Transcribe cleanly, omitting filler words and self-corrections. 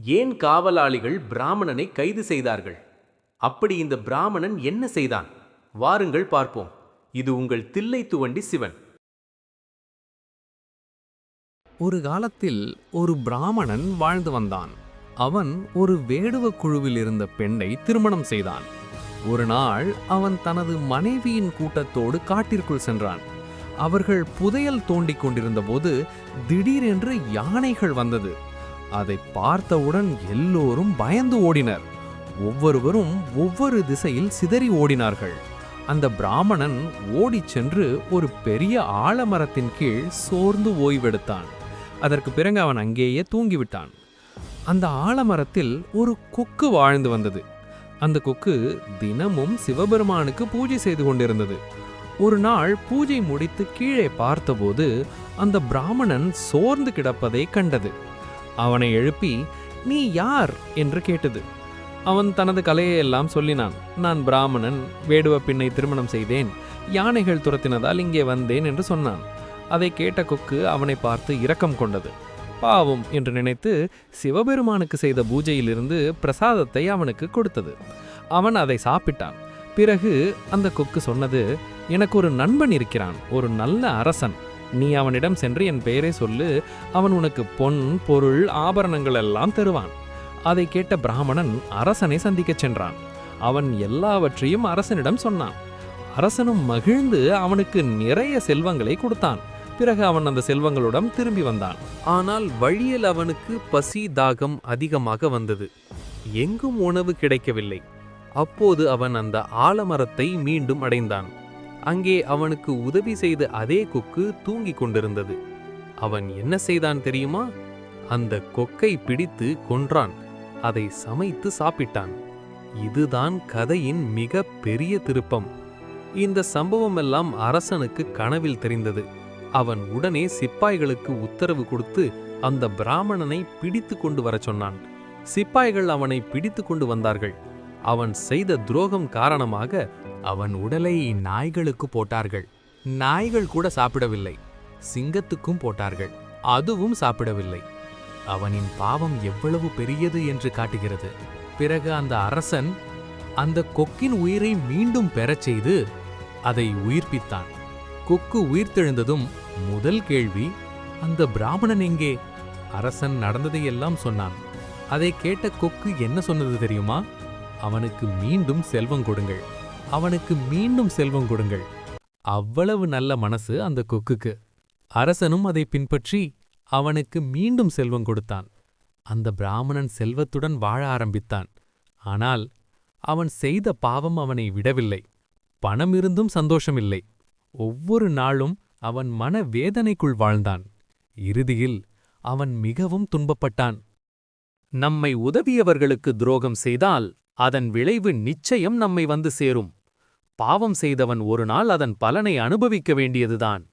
ஏன் காவலாளிகள் பிராமணனை கைது செய்தார்கள்? அப்படி இந்த பிராமணன் என்ன செய்தான்? வாருங்கள் பார்ப்போம். இது உங்கள் தில்லைத்துவண்டி சிவன். ஒரு காலத்தில் ஒரு பிராமணன் வாழ்ந்து வந்தான். அவன் ஒரு வேடுவ குழுவில் இருந்த பெண்ணை திருமணம் செய்தான். ஒரு நாள் அவன் தனது மனைவியின் கூட்டத்தோடு காட்டிற்குள் சென்றான். அவர்கள் புதையல் தோண்டிக் கொண்டிருந்த போது திடீரென்று யானைகள் வந்தது. அதை பார்த்தவுடன் எல்லோரும் பயந்து ஓடினர். ஒவ்வொருவரும் ஒவ்வொரு திசையில் சிதறி ஓடினார்கள். அந்த பிராமணன் ஓடிச் சென்று ஒரு பெரிய ஆலமரத்தின் கீழ் சோர்ந்து ஓய்வெடுத்தான். அதற்கு பிறகு அவன் அங்கேயே தூங்கிவிட்டான். அந்த ஆலமரத்தில் ஒரு கொக்கு வாழ்ந்து வந்தது. அந்த கொக்கு தினமும் சிவபெருமானுக்கு பூஜை செய்து கொண்டிருந்தது. ஒரு நாள் பூஜை முடித்து கீழே பார்த்தபோது அந்த பிராமணன் சோர்ந்து கிடப்பதை கண்டது. அவனை எழுப்பி, "நீ யார்?" என்று கேட்டது. அவன் தனது கலையெல்லாம் சொல்லினான். "நான் பிராமணன், வேடுவ பெண்ணை திருமணம் செய்தேன், யானைகள் துரத்தினதால் இங்கே வந்தேன்" என்று சொன்னான். அதை கேட்ட கொக்கு அவனை பார்த்து இரக்கம் கொண்டது. பாவம் என்று நினைத்து சிவபெருமானுக்கு செய்த பூஜையிலிருந்து பிரசாதத்தை அவனுக்கு கொடுத்தது. அவன் அதை சாப்பிட்டான். பிறகு அந்த கொக்கு சொன்னது, "எனக்கு ஒரு நண்பன் இருக்கிறான், ஒரு நல்ல அரசன். நீ அவனிடம் சென்று என் பெயரை சொல்லு, அவன் உனக்கு பொன், பொருள், ஆபரணங்கள் எல்லாம் தருவான்." அதை கேட்ட பிராமணன் அரசனை சந்திக்கச் சென்றான். அவன் எல்லாவற்றையும் அரசனிடம் சொன்னான். அரசனும் மகிழ்ந்து அவனுக்கு நிறைய செல்வங்களை கொடுத்தான். பிறகு அவன் அந்த செல்வங்களுடன் திரும்பி வந்தான். ஆனால் வழியில் அவனுக்கு பசி, தாகம் அதிகமாக வந்தது. எங்கும் உணவு கிடைக்கவில்லை. அப்போது அவன் அந்த ஆலமரத்தை மீண்டும் அடைந்தான். அங்கே அவனுக்கு உதவி செய்த அதே கொக்கு தூங்கிக் கொண்டிருந்தது. அவன் என்ன செய்தான் தெரியுமா? அந்த கொக்கை பிடித்து கொன்றான். அதை சமைத்து சாப்பிட்டான். இதுதான் கதையின் மிக பெரிய திருப்பம். இந்த சம்பவமெல்லாம் அரசனுக்கு கனவில் தெரிந்தது. அவன் உடனே சிப்பாய்களுக்கு உத்தரவு கொடுத்து அந்த பிராமணனை பிடித்து கொண்டு வரச் சொன்னான். சிப்பாய்கள் அவனை பிடித்து கொண்டு வந்தார்கள். அவன் செய்த துரோகம் காரணமாக அவன் உடலை நாய்களுக்கு போட்டார்கள். நாய்கள் கூட சாப்பிடவில்லை. சிங்கத்துக்கும் போட்டார்கள். அதுவும் சாப்பிடவில்லை. அவனின் பாவம் எவ்வளவு பெரியது என்று காட்டுகிறது. பிறகு அந்த அரசன் அந்த கொக்கின் உயிரை மீண்டும் பெறச் செய்து அதை உயிர்ப்பித்தான். கொக்கு உயிர்த்தெழுந்ததும் முதல் கேள்வி, "அந்த பிராமணன் எங்கே?" அரசன் நடந்ததையெல்லாம் சொன்னான். அதை கேட்ட கொக்கு என்ன சொன்னது தெரியுமா? "அவனுக்கு மீண்டும் செல்வம் கொடுங்கள், அவனுக்கு மீண்டும் செல்வம் கொடுங்கள்." அவ்வளவு நல்ல மனசு அந்த கொக்குக்கு. அரசனும் அதை பின்பற்றி அவனுக்கு மீண்டும் செல்வம் கொடுத்தான். அந்த பிராமணன் செல்வத்துடன் வாழ ஆரம்பித்தான். ஆனால் அவன் செய்த பாவம் அவனை விடவில்லை. பணம் இருந்தும் சந்தோஷமில்லை. ஒவ்வொரு நாளும் அவன் மன வேதனைக்குள் வாழ்ந்தான். இறுதியில் அவன் மிகவும் துன்பப்பட்டான். நம்மை உதவியவர்களுக்கு துரோகம் செய்தால் அதன் விளைவு நிச்சயம் நம்மை வந்து சேரும். பாவம் செய்தவன் ஒரு நாள் அதன் பலனை அனுபவிக்க வேண்டியதுதான்.